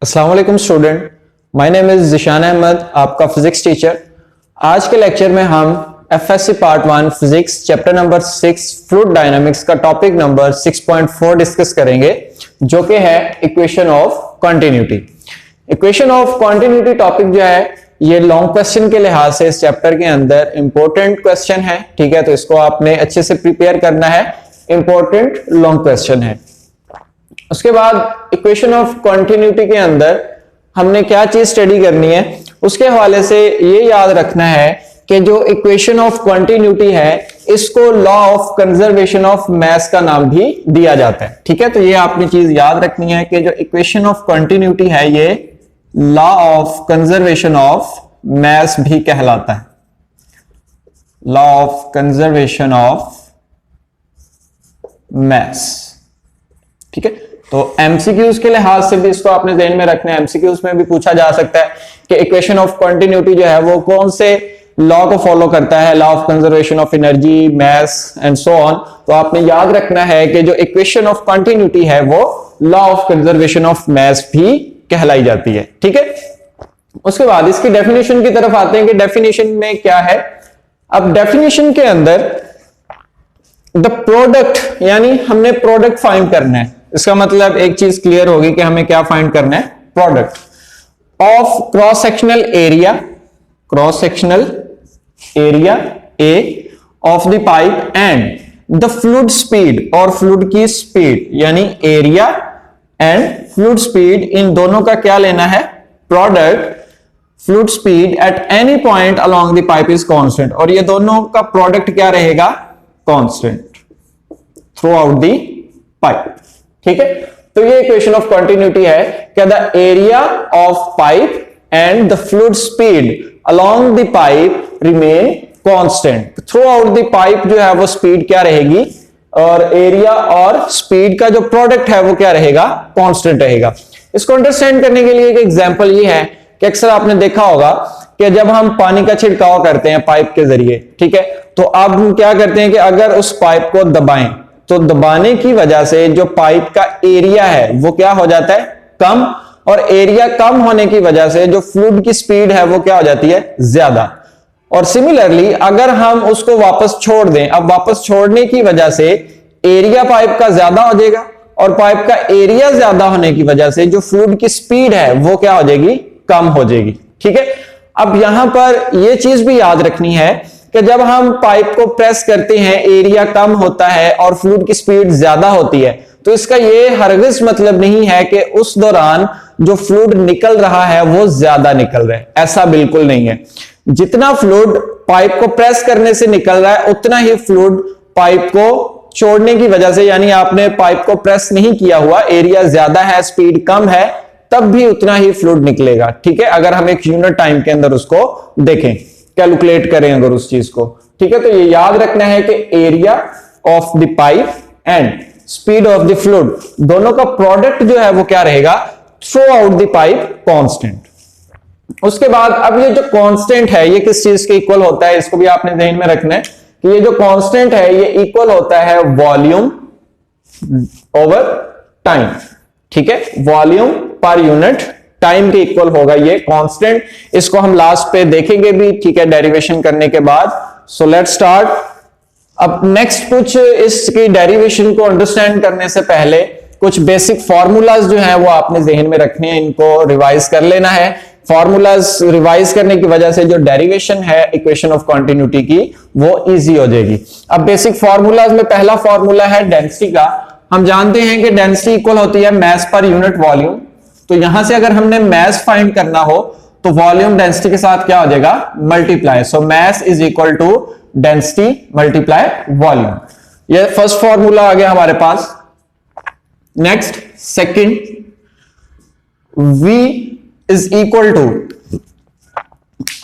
अस्सलाम वालेकुम student, my name is Zeeshan Ahmed, आपका फिजिक्स टीचर। आज के लेक्चर में हम FSC part 1 physics chapter number 6 fluid dynamics का टॉपिक नंबर 6.4 डिस्कस करेंगे, जो कि है equation of continuity. Equation of continuity topic जो है ये लॉन्ग क्वेश्चन के लिहाज से इस चैप्टर के अंदर इंपॉर्टेंट क्वेश्चन है। ठीक है, तो इसको आपने अच्छे से प्रिपेयर करना है, इंपॉर्टेंट लॉन्ग क्वेश्चन है। उसके बाद इक्वेशन ऑफ कंटिन्यूटी के अंदर हमने क्या चीज स्टडी करनी है, उसके हवाले से ये याद रखना है कि जो इक्वेशन ऑफ कंटिन्यूटी है इसको लॉ ऑफ कंजर्वेशन ऑफ मास का नाम भी दिया जाता है। ठीक है, तो ये आपने चीज याद रखनी है कि जो इक्वेशन ऑफ कंटिन्यूटी है ये लॉ ऑफ कंजर्वेशन ऑफ मास भी कहलाता है। लॉ ऑफ कंजर्वेशन ऑफ मास। ठीक है, तो एमसीक्यूज के लिहाज से भी इसको आपने ध्यान में रखना है। एमसीक्यूज में भी पूछा जा सकता है कि इक्वेशन ऑफ कंटिन्यूटी जो है वो कौन से लॉ को फॉलो करता है, law of conservation of energy, mass and so on. तो आपने याद रखना है कि जो इक्वेशन ऑफ कंटिन्यूटी है वो लॉ ऑफ कंजर्वेशन ऑफ मास भी कहलाई जाती है। ठीक है, उसके बाद इसकी डेफिनेशन की तरफ आते हैं कि डेफिनेशन में क्या है। अब डेफिनेशन के अंदर द प्रोडक्ट, यानी हमने प्रोडक्ट फाइंड करना है। इसका मतलब एक चीज क्लियर होगी कि हमें क्या फाइंड करना है, product of cross sectional area A of the pipe and the fluid speed, और फ्लूइड की स्पीड यानी एरिया एंड फ्लूइड स्पीड, इन दोनों का क्या लेना है, product. Fluid speed at any point along the pipe is constant, और ये दोनों का प्रोडक्ट क्या रहेगा, constant through out the pipe. ठीक है, तो ये इक्वेशन ऑफ कंटिन्यूटी है कि the area of pipe and the fluid speed along the pipe remain constant. Through out the pipe जो है वो स्पीड क्या रहेगी, और एरिया और स्पीड का जो प्रोडक्ट है वो क्या रहेगा, कांस्टेंट रहेगा। इसको अंडरस्टैंड करने के लिए एक एग्जांपल ये है कि अक्सर आपने देखा होगा कि जब हम पानी का छिड़काव करते हैं पाइप के जरिए, ठीक है, तो अब हम क्या करते हैं कि अगर उस पाइप को दबाएं तो दबाने की वजह से जो पाइप का एरिया है वो क्या हो जाता है, कम, और एरिया कम होने की वजह से जो फ्लूइड की स्पीड है वो क्या हो जाती है, ज्यादा। और सिमिलरली अगर हम उसको वापस छोड़ दें, अब वापस छोड़ने की वजह से एरिया पाइप का ज्यादा हो जाएगा, और पाइप का एरिया ज्यादा होने की वजह से जो फ्लूइड की स्पीड है वो क्या हो जाएगी, कम हो जाएगी। ठीक है, अब यहां पर यह चीज भी याद रखनी है कि जब हम पाइप को प्रेस करते हैं एरिया कम होता है और फ्लूइड की स्पीड ज्यादा होती है, तो इसका यह हरगिज मतलब नहीं है कि उस दौरान जो फ्लूइड निकल रहा है वो ज्यादा निकल रहा है, ऐसा बिल्कुल नहीं है। जितना फ्लूइड पाइप को प्रेस करने से निकल रहा है उतना ही फ्लूइड पाइप को छोड़ने की वजह से, यानी आपने पाइप को प्रेस नहीं किया हुआ, एरिया ज्यादा है, स्पीड कम है, तब भी उतना ही फ्लूइड निकलेगा। ठीक है, अगर हम एक यूनिट टाइम के अंदर उसको देखें, कैलकुलेट करें अगर उस चीज को। ठीक है, तो ये याद रखना है कि area of the pipe and speed of the fluid दोनों का प्रोडक्ट जो है वो क्या रहेगा, through out the pipe constant. उसके बाद अब ये जो कांस्टेंट है ये किस चीज के इक्वल होता है, इसको भी आपने ध्यान में रखना है कि ये जो कांस्टेंट है ये इक्वल होता है वॉल्यूम ओवर टाइम। ठीक है, वॉल्यूम पर यूनिट टाइम के इक्वल होगा ये कांस्टेंट। इसको हम लास्ट पे देखेंगे भी, ठीक है, डेरिवेशन करने के बाद। So let's start. अब नेक्स्ट कुछ इसकी डेरिवेशन को अंडरस्टैंड करने से पहले कुछ बेसिक फार्मूलाज जो हैं वो आपने जहन में रखने हैं, इनको रिवाइज कर लेना है। फार्मूलाज रिवाइज करने की वजह से जो डेरिवेशन है इक्वेशन ऑफ कंटिन्यूटी की वो इजी हो जाएगी। अब बेसिक फार्मूलाज में पहला फार्मूला है डेंसिटी का। हम जानते हैं कि डेंसिटी इक्वल होती है मास पर यूनिट वॉल्यूम। तो यहां से अगर हमने मास फाइंड करना हो तो वॉल्यूम डेंसिटी के साथ क्या हो जाएगा, multiply. So mass is equal to density multiply volume. ये फर्स्ट फॉर्मूला आ गया हमारे पास। Next second, V is equal to,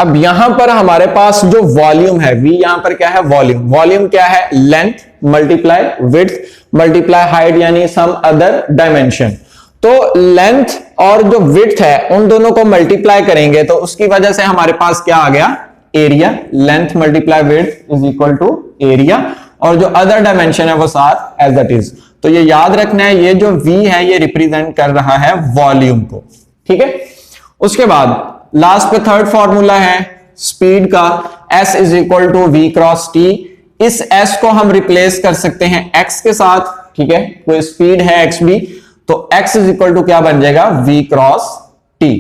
अब यहां पर हमारे पास जो वॉल्यूम है, V यहां पर क्या है, वॉल्यूम। वॉल्यूम क्या है, length multiply width multiply height, यानी सम अदर डायमेंशन। तो लेंथ और जो विड्थ है उन दोनों को मल्टीप्लाई करेंगे तो उसकी वजह से हमारे पास क्या आ गया, area. Length multiply width is equal to area, और जो अदर डायमेंशन है वो साथ एज इट इज। तो ये याद रखना है, ये जो V है ये रिप्रेजेंट कर रहा है वॉल्यूम को। ठीक है। उसके बाद लास्ट पे थर्ड फॉर्मूला है स्पीड का, s is equal to v cross t। इस s को हम रिप्लेस कर सकते हैं x के साथ, ठीक है, कोई स्पीड है x भी, तो x इज इक्वल टू क्या बन जाएगा, v क्रॉस t,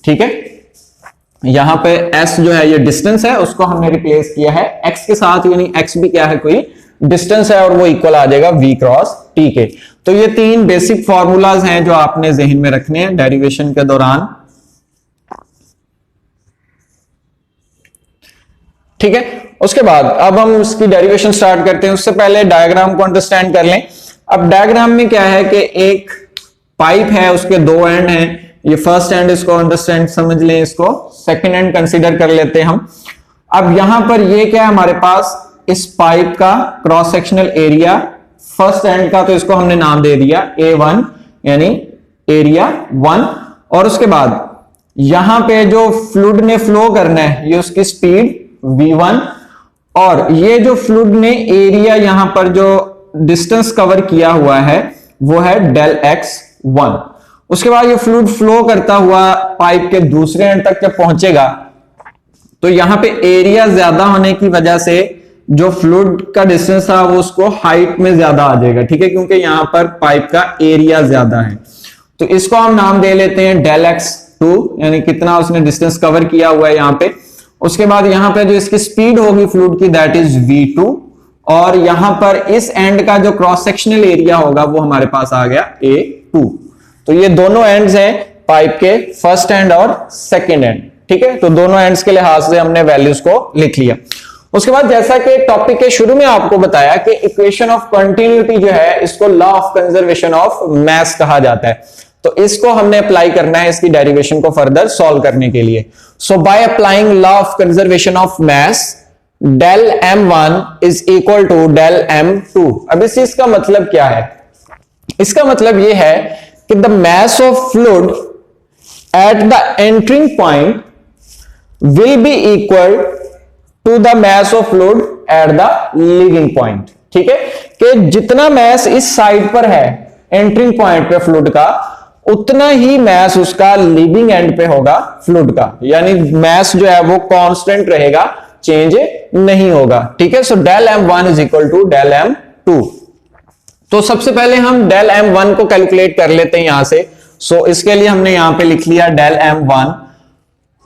ठीक है। यहां पे s जो है ये डिस्टेंस है, उसको हमने रिप्लेस किया है x के साथ, यानी x भी क्या है, कोई डिस्टेंस है, और वो इक्वल आ जाएगा v क्रॉस t के। तो ये तीन बेसिक फॉर्मूलाज हैं जो आपने जहन में रखने हैं डेरिवेशन के दौरान, ठीक है। उसके बाद अब हम उसकी डेरिवेशन स्टार्ट करते हैं, उससे पहले डायग्राम को अंडरस्टैंड कर लें। अब डायग्राम में क्या है कि एक पाइप है, उसके दो एंड हैं, ये फर्स्ट एंड इसको अंडरस्टैंड समझ लें, इसको सेकंड एंड कंसीडर कर लेते हैं हम। अब यहां पर ये क्या है हमारे पास, इस पाइप का cross sectional area first and का, तो इसको हमने नाम दे दिया A1 यानी एरिया 1। और उसके बाद यहां पे जो फ्लूइड ने फ्लो करना है ये उसकी स्पीड V1, और ये जो फ्लूइड ने एरिया यहां पर जो डिस्टेंस कवर किया हुआ है वो है डेल x1। उसके बाद ये फ्लूइड फ्लो करता हुआ पाइप के दूसरे एंड तक जब पहुंचेगा तो यहां पे एरिया ज्यादा होने की वजह से जो फ्लूइड का डिस्टेंस था वो उसको हाइट में ज्यादा आ जाएगा, ठीक है, क्योंकि यहां पर पाइप का एरिया ज्यादा है। तो इसको हम नाम दे लेते हैं डेल x2, यानी कितना उसने डिस्टेंस कवर किया हुआ है यहां पे। उसके बाद यहां पे जो इसकी स्पीड होगी फ्लूइड की दैट इज v2, और यहां पर इस एंड का जो क्रॉस सेक्शनल एरिया होगा वो हमारे पास आ गया A2। तो ये दोनों एंड्स हैं पाइप के, फर्स्ट एंड और सेकंड एंड, ठीक है। तो दोनों एंड्स के लिहाज से हमने वैल्यूज को लिख लिया। उसके बाद जैसा कि टॉपिक के शुरू में आपको बताया कि इक्वेशन ऑफ कंटिन्यूटी जो है इसको लॉ ऑफ कंजर्वेशन ऑफ मास कहा जाता है, तो इसको हमने अप्लाई करना है इसकी डेरिवेशन को फर्दर सॉल्व करने के लिए। So by applying law of conservation of mass del m1 is equal to del m2। अब इस चीज का मतलब क्या है, इसका मतलब यह है कि the mass of fluid at the entering point will be equal to the mass of fluid at the leaving point, ठीक है, कि जितना मास इस साइड पर है एंटरिंग पॉइंट पे फ्लूइड का, उतना ही मास उसका लीविंग एंड पे होगा फ्लूइड का, यानी मास जो है वो कांस्टेंट रहेगा, चेंज नहीं होगा, ठीक है। So del m1 is equal to del m2। तो सबसे पहले हम डेल m1 को कैलकुलेट कर लेते हैं यहां से। सो इसके लिए हमने यहां पे लिख लिया डेल m1।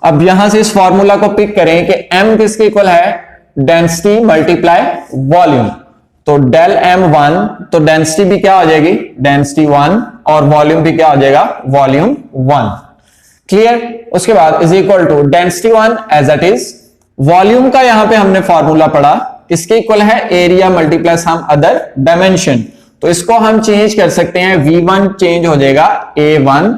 अब यहां से इस फॉर्मूला को पिक करें कि m किसके इक्वल है, डेंसिटी मल्टीप्लाई वॉल्यूम। तो डेल m1, तो डेंसिटी भी क्या हो जाएगी, डेंसिटी 1, और वॉल्यूम भी क्या हो जाएगा, वॉल्यूम 1, क्लियर। उसके बाद is equal to density 1 as it is, volume का यहां पे हमने फॉर्मूला पढ़ा, इसके इक्वल है area multiply some other dimension. तो इसको हम चेंज कर सकते हैं, V1 चेंज हो जाएगा A1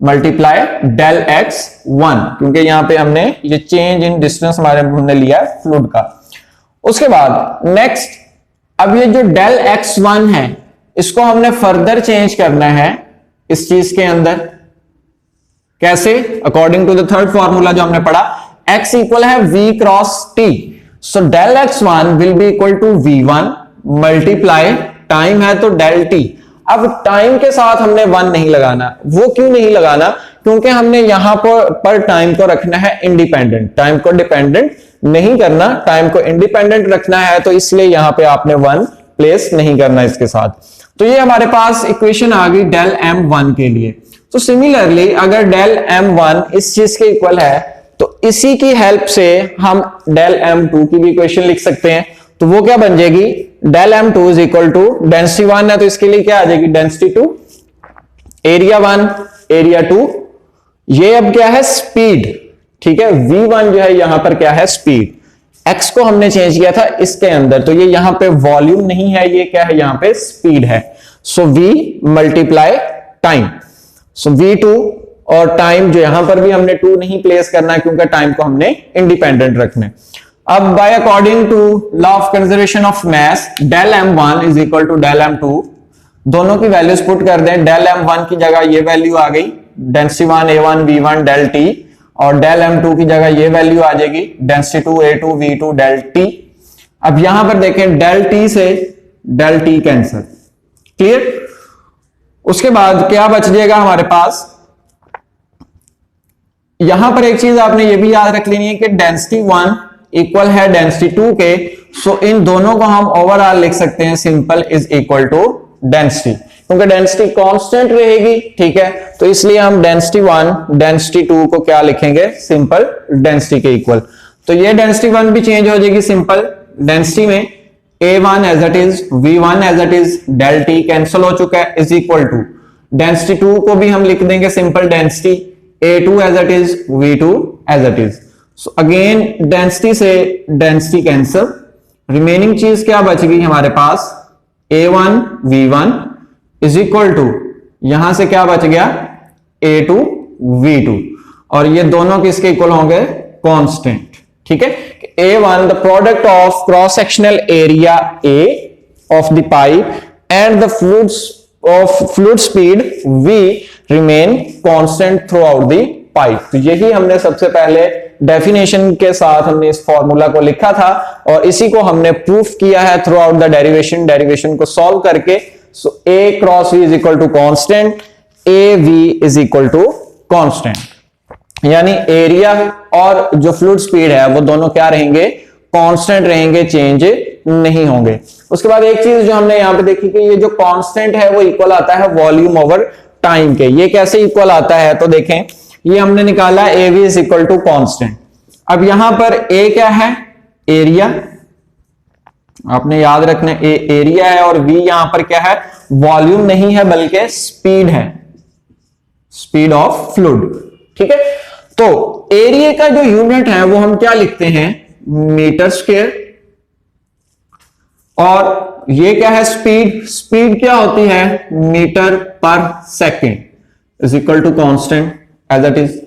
मल्टीप्लाई डेल x1, क्योंकि यहां पे हमने ये चेंज इन डिस्टेंस हमने लिया है फ्लूइड का। उसके बाद नेक्स्ट, अब ये जो डेल x1 है इसको हमने फर्दर चेंज करना है इस चीज के अंदर। कैसे, according to the third formula जो हमने पढ़ा, x इक्वल है v cross t। So del x1 will be equal to v1 multiply, time है तो डेल t। अब टाइम के साथ हमने 1 नहीं लगाना, वो क्यों नहीं लगाना, क्योंकि हमने यहां पर टाइम को रखना है इंडिपेंडेंट, टाइम को डिपेंडेंट नहीं करना, टाइम को इंडिपेंडेंट रखना है, तो इसलिए यहां पे आपने 1 प्लेस नहीं करना इसके साथ। तो ये हमारे पास इक्वेशन आ गई डेल m1 के लिए। तो सिमिलरली अगर डेल m1 इस चीज के इक्वल है तो इसी की हेल्प से हम डेल m2 की भी इक्वेशन लिख सकते हैं। तो वो क्या बन जाएगी, del m2 is equal to density 1 है तो इसके लिए क्या आ जाएगी, डेंसिटी 2, एरिया 1 एरिया 2, ये अब क्या है, स्पीड, ठीक है। v1 जो है यहां पर क्या है, स्पीड, x को हमने चेंज किया था इसके अंदर, तो ये यहां पे वॉल्यूम नहीं है, ये क्या है, यहां पे स्पीड है। सो v मल्टीप्लाई टाइम, सो v2, और टाइम जो यहां पर भी हमने 2 नहीं प्लेस करना है क्योंकि टाइम को हमने इंडिपेंडेंट रखना है। अब by according to law of conservation of mass, del m1 is equal to del m2, दोनों की वैल्यूज पुट कर दें। डेल m1 की जगह ये वैल्यू आ गई, density 1 A1 V1 del t, और डेल m2 की जगह ये वैल्यू आ जाएगी, density 2 A2 V2 del t। अब यहां पर देखें डेल t से डेल t कैंसिल, क्लियर। उसके बाद क्या बच जाएगा हमारे पास, यहां पर एक चीज आपने ये भी याद रख लेनी है कि डेंसिटी 1 इक्वल है डेंसिटी 2 के, सो इन दोनों को हम ओवरऑल लिख सकते हैं simple is equal to density, क्योंकि डेंसिटी कांस्टेंट रहेगी, ठीक है। तो इसलिए हम डेंसिटी 1 डेंसिटी 2 को क्या लिखेंगे, सिंपल डेंसिटी के इक्वल। तो ये डेंसिटी 1 भी चेंज हो जाएगी सिंपल डेंसिटी में, A1 as it is, V1 as it is, del T cancel हो चुका है, इज इक्वल टू डेंसिटी 2 को भी हम लिख देंगे simple density A2 as it is, V2 as it is. So again density से डेंसिटी कैंसिल, रिमेनिंग चीज क्या बच गई हमारे पास, A1 V1 is equal to, यहां से क्या बच गया, A2 V2, और ये दोनों किसके इक्वल होंगे, कांस्टेंट, ठीक है। A1 the product of cross sectional area A of the pipe and the fluid speed V remain constant through out the pipe. तो यही हमने सबसे पहले डेफिनेशन के साथ हमने इस फॉर्मूला को लिखा था और इसी को हमने प्रूफ किया है थ्रू आउट द डेरिवेशन को सॉल्व करके। So A cross V is equal to constant, AV is equal to constant, यानी एरिया और जो फ्लूइड स्पीड है वो दोनों क्या रहेंगे, कांस्टेंट रहेंगे, चेंज नहीं होंगे। उसके बाद एक चीज जो हमने यहां पे देखी कि ये जो कांस्टेंट है वो इक्वल आता है वॉल्यूम ओवर टाइम के। ये कैसे इक्वल आता है, तो देखें ये हमने निकाला AV is equal to constant. अब यहां पर A क्या है, एरिया, आपने याद रखना एरिया है, और V यहां पर क्या है, वॉल्यूम नहीं है बल्कि स्पीड है, स्पीड ऑफ फ्लूइड, ठीक है। तो एरिया का जो यूनिट है वो हम क्या लिखते हैं, मीटर स्क्वायर, और ये क्या है, स्पीड, स्पीड क्या होती है, मीटर पर second is equal to constant as it is.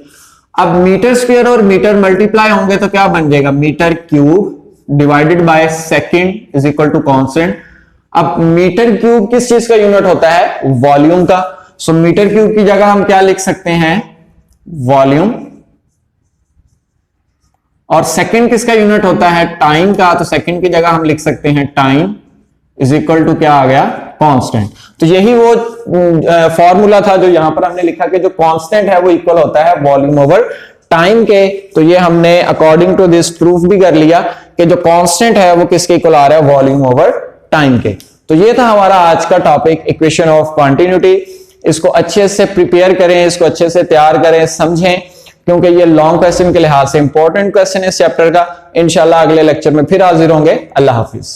अब मीटर स्क्वायर और मीटर मल्टीप्लाई होंगे तो क्या बन जाएगा, metre cube divided by second is equal to constant. अब मीटर क्यूब किस चीज का यूनिट होता है, वॉल्यूम का। सो मीटर क्यूब की जगह हम क्या लिख सकते हैं, वॉल्यूम, और सेकंड किसका यूनिट होता है, टाइम का। तो सेकंड की जगह हम लिख सकते हैं टाइम इज इक्वल टू क्या आ गया, कांस्टेंट। तो यही वो फॉर्मूला था जो यहां पर हमने लिखा कि जो कांस्टेंट है वो इक्वल होता है वॉल्यूम ओवर टाइम के। तो ये हमने अकॉर्डिंग टू दिस प्रूफ भी कर लिया कि जो कांस्टेंट है वो किसके इक्वल आ रहा है, वॉल्यूम ओवर टाइम के। तो ये था हमारा आज का टॉपिक, इक्वेशन ऑफ कंटिन्यूटी। इसको अच्छे से प्रिपेयर करें, इसको अच्छे से तैयार करें, समझें, क्योंकि ये लॉन्ग क्वेश्चन के लिहाज से इंपॉर्टेंट क्वेश्चन है इस चैप्टर का। इंशाल्लाह अगले लेक्चर में फिर हाजिर होंगे। अल्लाह हाफिज।